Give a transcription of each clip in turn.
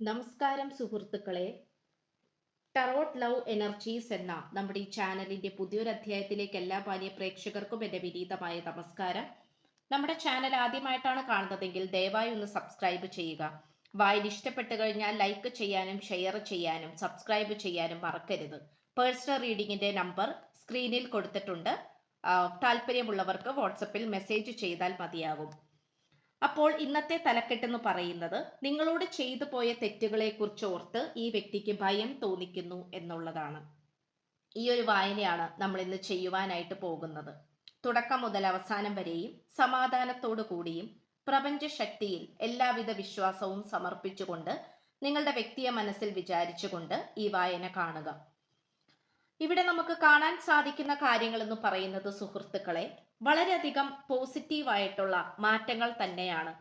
നമസ്കാരം സുഹൃത്തുക്കളെ. Tarot love energies എന്ന നമ്മുടെ ഈ ചാനലിന്റെ പുതിയൊരു അധ്യായത്തിലേക്ക് എല്ലാ മാന്യ പ്രേക്ഷകർക്കും എൻ്റെ വിനീതമായ നമസ്കാരം. നമ്മുടെ ചാനൽ ആദ്യമായിട്ടാണ് കാണുന്നതെങ്കിൽ ദയവായി ഒന്ന് സബ്സ്ക്രൈബ് ചെയ്യുക. വായന ഇഷ്ടപ്പെട്ടു കഴിഞ്ഞാൽ ലൈക്ക് ചെയ്യാനും ഷെയർ ചെയ്യാനും സബ്സ്ക്രൈബ് ചെയ്യാനും മറക്കരുത്. പേഴ്സണൽ റീഡിങ്ങിന്റെ നമ്പർ സ്ക്രീനിൽ കൊടുത്തിട്ടുണ്ട്. താല്പര്യമുള്ളവർക്ക് വാട്സപ്പിൽ മെസ്സേജ് ചെയ്താൽ മതിയാകും. അപ്പോൾ ഇന്നത്തെ തലക്കെട്ടെന്ന് പറയുന്നത് നിങ്ങളോട് ചെയ്തു പോയ തെറ്റുകളെ കുറിച്ച് ഓർത്ത് ഈ വ്യക്തിക്ക് ഭയം തോന്നിക്കുന്നു എന്നുള്ളതാണ്. ഈ ഒരു വായനയാണ് നമ്മൾ ഇന്ന് ചെയ്യുവാനായിട്ട് പോകുന്നത്. തുടക്കം മുതൽ അവസാനം വരെയും സമാധാനത്തോടു കൂടിയും പ്രപഞ്ച ശക്തിയിൽ എല്ലാവിധ വിശ്വാസവും സമർപ്പിച്ചുകൊണ്ട് നിങ്ങളുടെ വ്യക്തിയെ മനസ്സിൽ വിചാരിച്ചുകൊണ്ട് ഈ വായന കാണുക. ഇവിടെ നമുക്ക് കാണാൻ സാധിക്കുന്ന കാര്യങ്ങൾ എന്ന് പറയുന്നത് സുഹൃത്തുക്കളെ, വളരെയധികം പോസിറ്റീവായിട്ടുള്ള മാറ്റങ്ങൾ തന്നെയാണ്.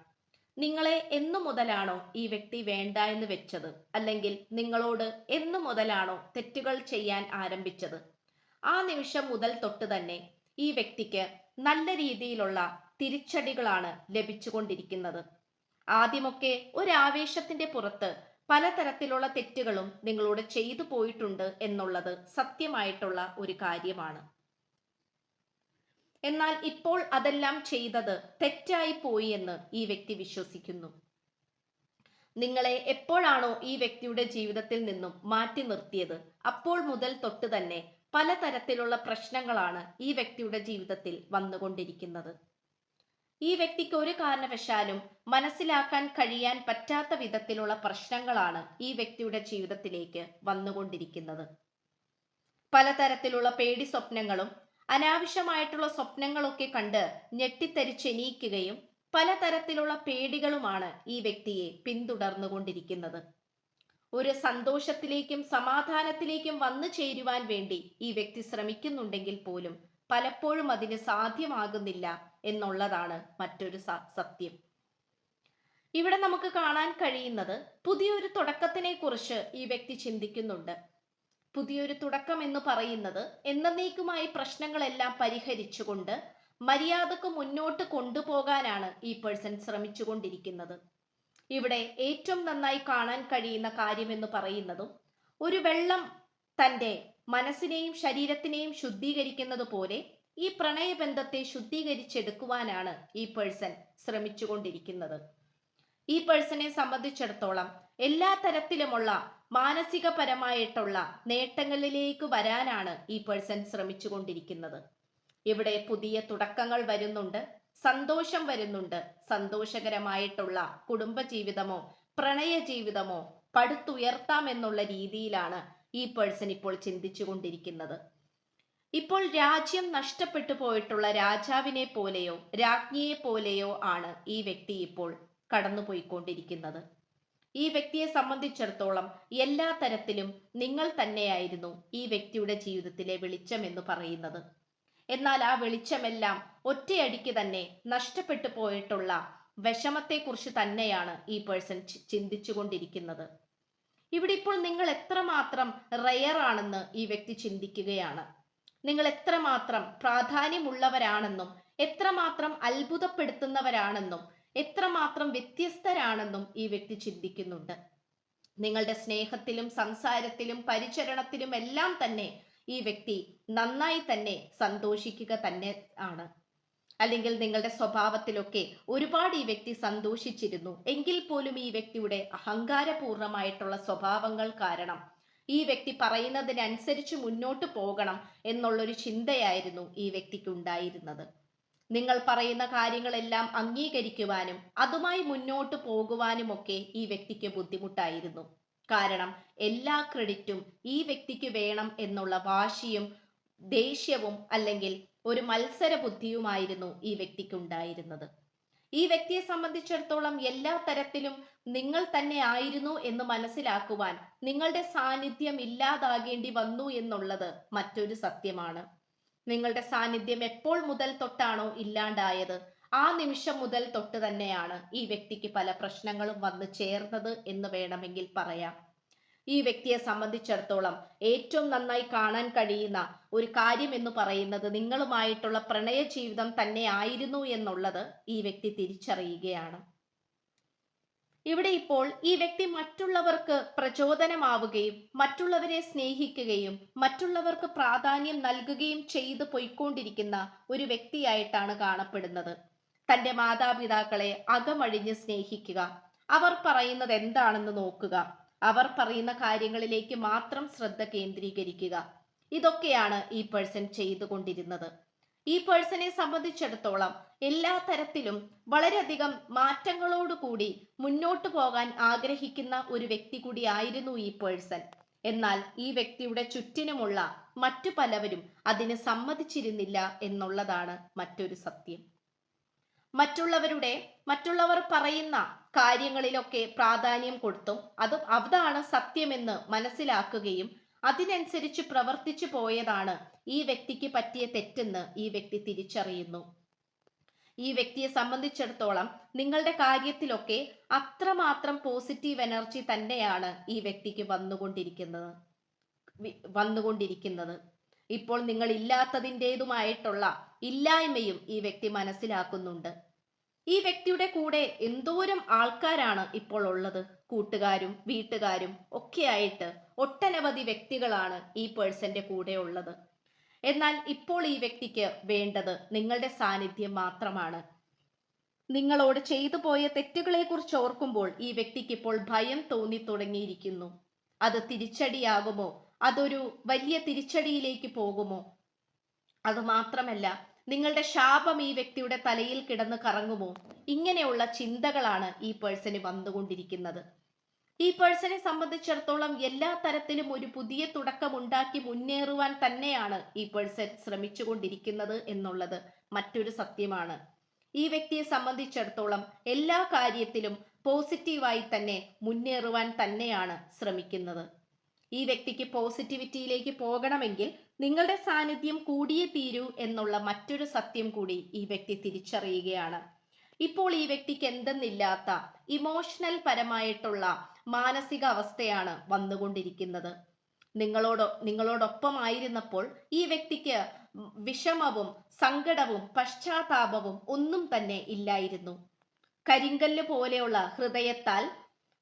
നിങ്ങളെ എന്നു മുതലാണോ ഈ വ്യക്തി വേണ്ട എന്ന് വെച്ചത്, അല്ലെങ്കിൽ നിങ്ങളോട് എന്നു മുതലാണോ തെറ്റുകൾ ചെയ്യാൻ ആരംഭിച്ചത്, ആ നിമിഷം മുതൽ തൊട്ട് തന്നെ ഈ വ്യക്തിക്ക് നല്ല രീതിയിലുള്ള തിരിച്ചടികളാണ് ലഭിച്ചുകൊണ്ടിരിക്കുന്നത്. ആദ്യമൊക്കെ ഒരു ആവേശത്തിന്റെ പുറത്ത് പലതരത്തിലുള്ള തെറ്റുകളും നിങ്ങളോട് ചെയ്തു പോയിട്ടുണ്ട് എന്നുള്ളത് സത്യമായിട്ടുള്ള ഒരു കാര്യമാണ്. എന്നാൽ ഇപ്പോൾ അതെല്ലാം ചെയ്തത് തെറ്റായി പോയി എന്ന് ഈ വ്യക്തി വിശ്വസിക്കുന്നു. നിങ്ങളെ എപ്പോഴാണോ ഈ വ്യക്തിയുടെ ജീവിതത്തിൽ നിന്നും മാറ്റി നിർത്തിയത്, അപ്പോൾ മുതൽ തൊട്ട് തന്നെ പലതരത്തിലുള്ള പ്രശ്നങ്ങളാണ് ഈ വ്യക്തിയുടെ ജീവിതത്തിൽ വന്നുകൊണ്ടിരിക്കുന്നത്. ഈ വ്യക്തിക്ക് ഒരു കാരണവശാലും മനസ്സിലാക്കാൻ കഴിയാൻ പറ്റാത്ത വിധത്തിലുള്ള പ്രശ്നങ്ങളാണ് ഈ വ്യക്തിയുടെ ജീവിതത്തിലേക്ക് വന്നുകൊണ്ടിരിക്കുന്നത്. പലതരത്തിലുള്ള പേടി സ്വപ്നങ്ങളും അനാവശ്യമായിട്ടുള്ള സ്വപ്നങ്ങളൊക്കെ കണ്ട് ഞെട്ടിത്തരിച്ചെണീക്കുകയും പലതരത്തിലുള്ള പേടികളുമാണ് ഈ വ്യക്തിയെ പിന്തുടർന്നുകൊണ്ടിരിക്കുന്നത്. ഒരു സന്തോഷത്തിലേക്കും സമാധാനത്തിലേക്കും വന്നു ചേരുവാൻ വേണ്ടി ഈ വ്യക്തി ശ്രമിക്കുന്നുണ്ടെങ്കിൽ പോലും പലപ്പോഴും അതിന് സാധ്യമാകുന്നില്ല എന്നുള്ളതാണ് മറ്റൊരു സത്യം. ഇവിടെ നമുക്ക് കാണാൻ കഴിയുന്നത് പുതിയൊരു തുടക്കത്തിനെ കുറിച്ച് ഈ വ്യക്തി ചിന്തിക്കുന്നുണ്ട്. പുതിയൊരു തുടക്കം എന്ന് പറയുന്നത് എന്നേക്കുമായി പ്രശ്നങ്ങളെല്ലാം പരിഹരിച്ചുകൊണ്ട് മര്യാദക്ക് മുന്നോട്ട് കൊണ്ടുപോകാനാണ് ഈ പേഴ്സൺ ശ്രമിച്ചുകൊണ്ടിരിക്കുന്നത്. ഇവിടെ ഏറ്റവും നന്നായി കാണാൻ കഴിയുന്ന കാര്യം എന്ന് പറയുന്നതും ഒരു വെള്ളം തൻ്റെ മനസ്സിനെയും ശരീരത്തിനെയും ശുദ്ധീകരിക്കുന്നത് പോലെ ഈ പ്രണയബന്ധത്തെ ശുദ്ധീകരിച്ചെടുക്കുവാനാണ് ഈ പേഴ്സൺ ശ്രമിച്ചുകൊണ്ടിരിക്കുന്നത്. ഈ പേഴ്സണെ സംബന്ധിച്ചിടത്തോളം എല്ലാ തരത്തിലുമുള്ള മാനസികപരമായിട്ടുള്ള നേട്ടങ്ങളിലേക്ക് വരാനാണ് ഈ പേഴ്സൺ ശ്രമിച്ചുകൊണ്ടിരിക്കുന്നത്. ഇവിടെ പുതിയ തുടക്കങ്ങൾ വരുന്നുണ്ട്, സന്തോഷം വരുന്നുണ്ട്. സന്തോഷകരമായിട്ടുള്ള കുടുംബജീവിതമോ പ്രണയ ജീവിതമോ പടുത്തുയർത്താം എന്നുള്ള രീതിയിലാണ് ഈ പേഴ്സൺ ഇപ്പോൾ ചിന്തിച്ചു കൊണ്ടിരിക്കുന്നത്. ഇപ്പോൾ രാജ്യം നഷ്ടപ്പെട്ടു പോയിട്ടുള്ള രാജാവിനെ പോലെയോ രാജ്ഞിയെ പോലെയോ ആണ് ഈ വ്യക്തി ഇപ്പോൾ കടന്നുപോയിക്കൊണ്ടിരിക്കുന്നത്. ഈ വ്യക്തിയെ സംബന്ധിച്ചിടത്തോളം എല്ലാ തരത്തിലും നിങ്ങൾ തന്നെയായിരുന്നു ഈ വ്യക്തിയുടെ ജീവിതത്തിലെ വെളിച്ചം എന്ന് പറയുന്നത്. എന്നാൽ ആ വെളിച്ചമെല്ലാം ഒറ്റയടിക്ക് തന്നെ നഷ്ടപ്പെട്ടു പോയിട്ടുള്ള വിഷമത്തെക്കുറിച്ച് തന്നെയാണ് ഈ പേഴ്സൺ ചിന്തിച്ചു കൊണ്ടിരിക്കുന്നത്. ഇവിടെ ഇപ്പോൾ നിങ്ങൾ എത്രമാത്രം റെയർ ആണെന്ന് ഈ വ്യക്തി ചിന്തിക്കുകയാണ്. നിങ്ങൾ എത്രമാത്രം പ്രാധാന്യമുള്ളവരാണെന്നും എത്രമാത്രം അത്ഭുതപ്പെടുത്തുന്നവരാണെന്നും എത്രമാത്രം വ്യത്യസ്തരാണെന്നും ഈ വ്യക്തി ചിന്തിക്കുന്നുണ്ട്. നിങ്ങളുടെ സ്നേഹത്തിലും സംസാരത്തിലും പരിചരണത്തിലും എല്ലാം തന്നെ ഈ വ്യക്തി നന്നായി തന്നെ സന്തോഷിക്കുക തന്നെ ആണ്. അല്ലെങ്കിൽ നിങ്ങളുടെ സ്വഭാവത്തിലൊക്കെ ഒരുപാട് ഈ വ്യക്തി സന്തോഷിച്ചിരുന്നു. എങ്കിൽ പോലും ഈ വ്യക്തിയുടെ അഹങ്കാരപൂർണമായിട്ടുള്ള സ്വഭാവങ്ങൾ കാരണം ഈ വ്യക്തി പറയുന്നതിനനുസരിച്ച് മുന്നോട്ട് പോകണം എന്നുള്ളൊരു ചിന്തയായിരുന്നു ഈ വ്യക്തിക്ക് ഉണ്ടായിരുന്നത്. നിങ്ങൾ പറയുന്ന കാര്യങ്ങളെല്ലാം അംഗീകരിക്കുവാനും അതുമായി മുന്നോട്ട് പോകുവാനുമൊക്കെ ഈ വ്യക്തിക്ക് ബുദ്ധിമുട്ടായിരുന്നു. കാരണം എല്ലാ ക്രെഡിറ്റും ഈ വ്യക്തിക്ക് വേണം എന്നുള്ള വാശിയും ദേഷ്യവും അല്ലെങ്കിൽ ഒരു മത്സര ബുദ്ധിയുമായിരുന്നു ഈ വ്യക്തിക്ക് ഉണ്ടായിരുന്നത്. ഈ വ്യക്തിയെ സംബന്ധിച്ചിടത്തോളം എല്ലാ തരത്തിലും നിങ്ങൾ തന്നെ ആയിരുന്നു എന്ന് മനസ്സിലാക്കുവാൻ നിങ്ങളുടെ സാന്നിധ്യം ഇല്ലാതാകേണ്ടി വന്നു എന്നുള്ളത് മറ്റൊരു സത്യമാണ്. നിങ്ങളുടെ സാന്നിധ്യം എപ്പോൾ മുതൽ തൊട്ടാണോ ഇല്ലാണ്ടായത്, ആ നിമിഷം മുതൽ തൊട്ട് തന്നെയാണ് ഈ വ്യക്തിക്ക് പല പ്രശ്നങ്ങളും വന്നു ചേർന്നത് എന്ന് വേണമെങ്കിൽ പറയാം. ഈ വ്യക്തിയെ സംബന്ധിച്ചിടത്തോളം ഏറ്റവും നന്നായി കാണാൻ കഴിയുന്ന ഒരു കാര്യം എന്ന് പറയുന്നത് നിങ്ങളുമായിട്ടുള്ള പ്രണയ ജീവിതം തന്നെ ആയിരുന്നു എന്നുള്ളത് ഈ വ്യക്തി തിരിച്ചറിയുകയാണ്. ഇവിടെ ഇപ്പോൾ ഈ വ്യക്തി മറ്റുള്ളവർക്ക് പ്രചോദനമാവുകയും മറ്റുള്ളവരെ സ്നേഹിക്കുകയും മറ്റുള്ളവർക്ക് പ്രാധാന്യം നൽകുകയും ചെയ്തു പോയിക്കൊണ്ടിരിക്കുന്ന ഒരു വ്യക്തിയായിട്ടാണ് കാണപ്പെടുന്നത്. തൻ്റെ മാതാപിതാക്കളെ അകമഴിഞ്ഞ് സ്നേഹിക്കുക, അവർ പറയുന്നത് എന്താണെന്ന് നോക്കുക, അവർ പറയുന്ന കാര്യങ്ങളിലേക്ക് മാത്രം ശ്രദ്ധ കേന്ദ്രീകരിക്കുക, ഇതൊക്കെയാണ് ഈ പേഴ്സൺ ചെയ്തുകൊണ്ടിരുന്നത്. ഈ പേഴ്സണെ സംബന്ധിച്ചിടത്തോളം എല്ലാ തരത്തിലും വളരെയധികം മാറ്റങ്ങളോടുകൂടി മുന്നോട്ട് പോകാൻ ആഗ്രഹിക്കുന്ന ഒരു വ്യക്തി കൂടിയായിരുന്നു ഈ പേഴ്സൺ. എന്നാൽ ഈ വ്യക്തിയുടെ ചുറ്റിനുമുള്ള മറ്റു പലവരും അതിന് സമ്മതിച്ചിരുന്നില്ല എന്നുള്ളതാണ് മറ്റൊരു സത്യം. മറ്റുള്ളവർ പറയുന്ന കാര്യങ്ങളിലൊക്കെ പ്രാധാന്യം കൊടുത്തും അതാണ് സത്യമെന്ന് മനസ്സിലാക്കുകയും അതിനനുസരിച്ച് പ്രവർത്തിച്ചു പോയതാണ് ഈ വ്യക്തിക്ക് പറ്റിയ തെറ്റെന്ന് ഈ വ്യക്തി തിരിച്ചറിയുന്നു. ഈ വ്യക്തിയെ സംബന്ധിച്ചിടത്തോളം നിങ്ങളുടെ കാര്യത്തിലൊക്കെ അത്രമാത്രം പോസിറ്റീവ് എനർജി തന്നെയാണ് ഈ വ്യക്തിക്ക് വന്നുകൊണ്ടിരിക്കുന്നത്. ഇപ്പോൾ നിങ്ങൾ ഇല്ലാത്തതിൻ്റെതുമായിട്ടുള്ള ഇല്ലായ്മയും ഈ വ്യക്തി മനസ്സിലാക്കുന്നുണ്ട്. ഈ വ്യക്തിയുടെ കൂടെ എന്തോരം ആൾക്കാരാണ് ഇപ്പോൾ ഉള്ളത്. കൂട്ടുകാരും വീട്ടുകാരും ഒക്കെയായിട്ട് ഒട്ടനവധി വ്യക്തികളാണ് ഈ പേഴ്സന്റെ കൂടെ ഉള്ളത്. എന്നാൽ ഇപ്പോൾ ഈ വ്യക്തിക്ക് വേണ്ടത് നിങ്ങളുടെ സാന്നിധ്യം മാത്രമാണ്. നിങ്ങളോട് ചെയ്തു പോയ തെറ്റുകളെ കുറിച്ച് ഓർക്കുമ്പോൾ ഈ വ്യക്തിക്ക് ഇപ്പോൾ ഭയം തോന്നി തുടങ്ങിയിരിക്കുന്നു. അത് തിരിച്ചടിയാകുമോ, അതൊരു വലിയ തിരിച്ചടിയിലേക്ക് പോകുമോ, അത് മാത്രമല്ല നിങ്ങളുടെ ശാപം ഈ വ്യക്തിയുടെ തലയിൽ കിടന്ന് കറങ്ങുമോ, ഇങ്ങനെയുള്ള ചിന്തകളാണ് ഈ പേഴ്സന് വന്നുകൊണ്ടിരിക്കുന്നത്. ഈ പേഴ്സണെ സംബന്ധിച്ചിടത്തോളം എല്ലാ തരത്തിലും ഒരു പുതിയ തുടക്കം ഉണ്ടാക്കി മുന്നേറുവാൻ തന്നെയാണ് ഈ പേഴ്സൺ ശ്രമിച്ചുകൊണ്ടിരിക്കുന്നത് എന്നുള്ളത് മറ്റൊരു സത്യമാണ്. ഈ വ്യക്തിയെ സംബന്ധിച്ചിടത്തോളം എല്ലാ കാര്യത്തിലും പോസിറ്റീവായി തന്നെ മുന്നേറുവാൻ തന്നെയാണ് ശ്രമിക്കുന്നത്. ഈ വ്യക്തിക്ക് പോസിറ്റിവിറ്റിയിലേക്ക് പോകണമെങ്കിൽ നിങ്ങളുടെ സാന്നിധ്യം കൂടിയേ തീരൂ എന്നുള്ള മറ്റൊരു സത്യം കൂടി ഈ വ്യക്തി തിരിച്ചറിയുകയാണ്. ഇപ്പോൾ ഈ വ്യക്തിക്ക് എന്തെന്നില്ലാത്ത ഇമോഷണൽ പരമായിട്ടുള്ള മാനസിക അവസ്ഥയാണ് വന്നുകൊണ്ടിരിക്കുന്നത്. നിങ്ങളോടൊപ്പമായിരുന്നപ്പോൾ ഈ വ്യക്തിക്ക് വിഷമവും സങ്കടവും പശ്ചാത്താപവും ഒന്നും തന്നെ ഇല്ലായിരുന്നു. കരിങ്കല്ല് പോലെയുള്ള ഹൃദയത്താൽ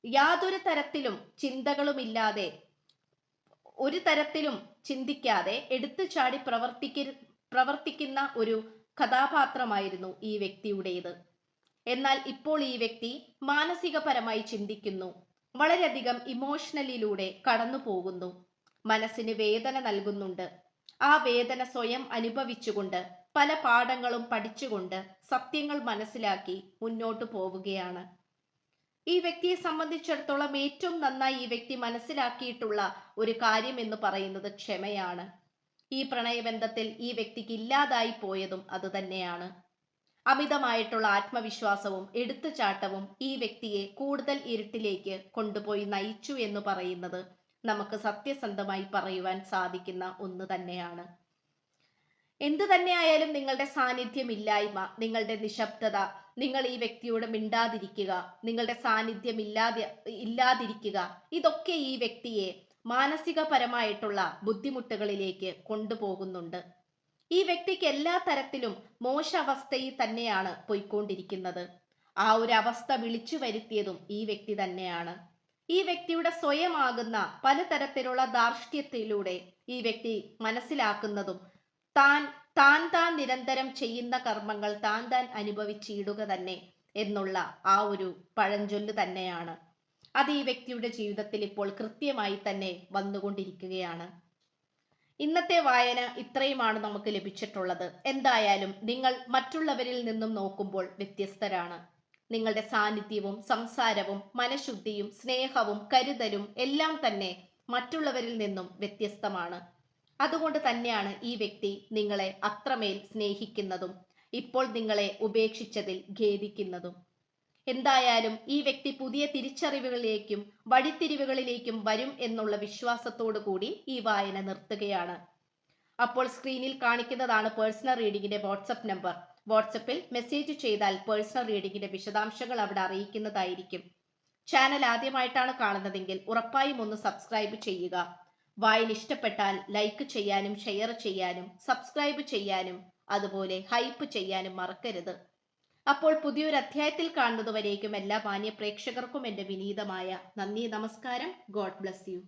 യാതൊരു തരത്തിലും ചിന്തകളുമില്ലാതെ, ഒരു തരത്തിലും ചിന്തിക്കാതെ എടുത്തു ചാടി പ്രവർത്തിക്കുന്ന ഒരു കഥാപാത്രമായിരുന്നു ഈ വ്യക്തിയുടേത്. എന്നാൽ ഇപ്പോൾ ഈ വ്യക്തി മാനസികപരമായി ചിന്തിക്കുന്നു, വളരെയധികം ഇമോഷണലിലൂടെ കടന്നു പോകുന്നു, മനസ്സിന് വേദന നൽകുന്നുണ്ട്. ആ വേദന സ്വയം അനുഭവിച്ചുകൊണ്ട് പല പാഠങ്ങളും പഠിച്ചുകൊണ്ട് സത്യങ്ങൾ മനസ്സിലാക്കി മുന്നോട്ട് പോവുകയാണ്. ഈ വ്യക്തിയെ സംബന്ധിച്ചിടത്തോളം ഏറ്റവും നന്നായി ഈ വ്യക്തി മനസ്സിലാക്കിയിട്ടുള്ള ഒരു കാര്യം എന്ന് പറയുന്നത് ക്ഷമയാണ്. ഈ പ്രണയബന്ധത്തിൽ ഈ വ്യക്തിക്ക് ഇല്ലാതായി പോയതും അത് തന്നെയാണ്. അമിതമായിട്ടുള്ള ആത്മവിശ്വാസവും എടുത്തുചാട്ടവും ഈ വ്യക്തിയെ കൂടുതൽ ഇരുട്ടിലേക്ക് കൊണ്ടുപോയി നയിച്ചു എന്ന് പറയുന്നത് നമുക്ക് സത്യസന്ധമായി പറയുവാൻ സാധിക്കുന്ന ഒന്ന് തന്നെയാണ്. എന്തു തന്നെയായാലും നിങ്ങളുടെ സാന്നിധ്യമില്ലായ്മ, നിങ്ങളുടെ നിശബ്ദത, നിങ്ങൾ ഈ വ്യക്തിയോട് മിണ്ടാതിരിക്കുക, നിങ്ങളുടെ സാന്നിധ്യം ഇല്ലാതിരിക്കുക, ഇതൊക്കെ ഈ വ്യക്തിയെ മാനസികപരമായിട്ടുള്ള ബുദ്ധിമുട്ടുകളിലേക്ക് കൊണ്ടുപോകുന്നുണ്ട്. ഈ വ്യക്തിക്ക് എല്ലാ തരത്തിലും മോശാവസ്ഥയിൽ തന്നെയാണ് പോയിക്കൊണ്ടിരിക്കുന്നത്. ആ ഒരു അവസ്ഥ വിളിച്ചു വരുത്തിയതും ഈ വ്യക്തി തന്നെയാണ്. ഈ വ്യക്തിയുടെ സ്വയമാകുന്ന പലതരത്തിലുള്ള ധാർഷ്ട്യത്തിലൂടെ ഈ വ്യക്തി മനസ്സിലാക്കുന്നതും താൻ നിരന്തരം ചെയ്യുന്ന കർമ്മങ്ങൾ താൻ അനുഭവിച്ചിടുക തന്നെ എന്നുള്ള ആ ഒരു പഴഞ്ചൊല്ല് തന്നെയാണ്. അത് ഈ വ്യക്തിയുടെ ജീവിതത്തിൽ ഇപ്പോൾ കൃത്യമായി തന്നെ വന്നുകൊണ്ടിരിക്കുകയാണ്. ഇന്നത്തെ വായന ഇത്രയുമാണ് നമുക്ക് ലഭിച്ചിട്ടുള്ളത്. എന്തായാലും നിങ്ങൾ മറ്റുള്ളവരിൽ നിന്നും നോക്കുമ്പോൾ വ്യത്യസ്തരാണ്. നിങ്ങളുടെ സാന്നിധ്യവും സംസാരവും മനഃശുദ്ധിയും സ്നേഹവും കരുതലും എല്ലാം തന്നെ മറ്റുള്ളവരിൽ നിന്നും വ്യത്യസ്തമാണ്. അതുകൊണ്ട് തന്നെയാണ് ഈ വ്യക്തി നിങ്ങളെ അത്രമേൽ സ്നേഹിക്കുന്നതും ഇപ്പോൾ നിങ്ങളെ ഉപേക്ഷിച്ചതിൽ ഖേദിക്കുന്നതും. എന്തായാലും ഈ വ്യക്തി പുതിയ തിരിച്ചറിവുകളിലേക്കും വഴിത്തിരിവുകളിലേക്കും വരും എന്നുള്ള വിശ്വാസത്തോടു കൂടി ഈ വായന നിർത്തുകയാണ്. അപ്പോൾ സ്ക്രീനിൽ കാണിക്കുന്നതാണ് പേഴ്സണൽ റീഡിങ്ങിന്റെ വാട്സപ്പ് നമ്പർ. വാട്സപ്പിൽ മെസ്സേജ് ചെയ്താൽ പേഴ്സണൽ റീഡിങ്ങിന്റെ വിശദാംശങ്ങൾ അവിടെ അറിയിക്കുന്നതായിരിക്കും. ചാനൽ ആദ്യമായിട്ടാണ് കാണുന്നതെങ്കിൽ ഉറപ്പായും ഒന്ന് സബ്സ്ക്രൈബ് ചെയ്യുക. വായന ഇഷ്ടപ്പെട്ടാൽ ലൈക്ക് ചെയ്യാനും ഷെയർ ചെയ്യാനും സബ്സ്ക്രൈബ് ചെയ്യാനും അതുപോലെ ഹൈപ്പ് ചെയ്യാനും മറക്കരുത്. അപ്പോൾ പുതിയൊരു അധ്യായത്തിൽ കാണുന്നതുവരേക്കും എല്ലാ മാന്യ പ്രേക്ഷകർക്കും എൻ്റെ വിനീതമായ നന്ദി, നമസ്കാരം. God bless you.